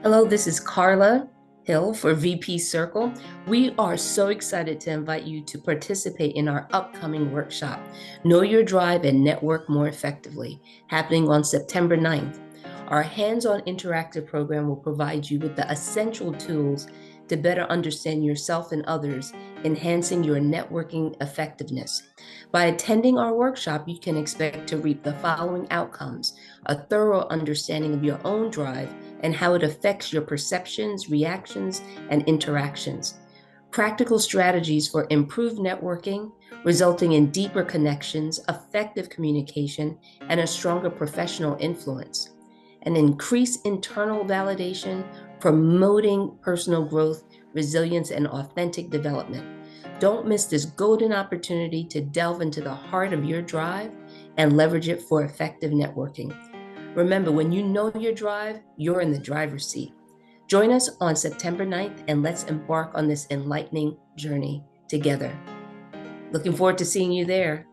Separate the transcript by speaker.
Speaker 1: Hello, this is Karla Hill for VP Circle. We are so excited to invite you to participate in our upcoming workshop, Know Your Drive and Network More Effectively, happening on September 9th. Our hands-on interactive program will provide you with the essential tools to better understand yourself and others, enhancing your networking effectiveness. By attending our workshop, you can expect to reap the following outcomes: a thorough understanding of your own drive and how it affects your perceptions, reactions, and interactions. Practical strategies for improved networking, resulting in deeper connections, effective communication, and a stronger professional influence. And increased internal validation, promoting personal growth, resilience, and authentic development. Don't miss this golden opportunity to delve into the heart of your drive and leverage it for effective networking. Remember, when you know your drive, you're in the driver's seat. Join us on September 9th and let's embark on this enlightening journey together. Looking forward to seeing you there.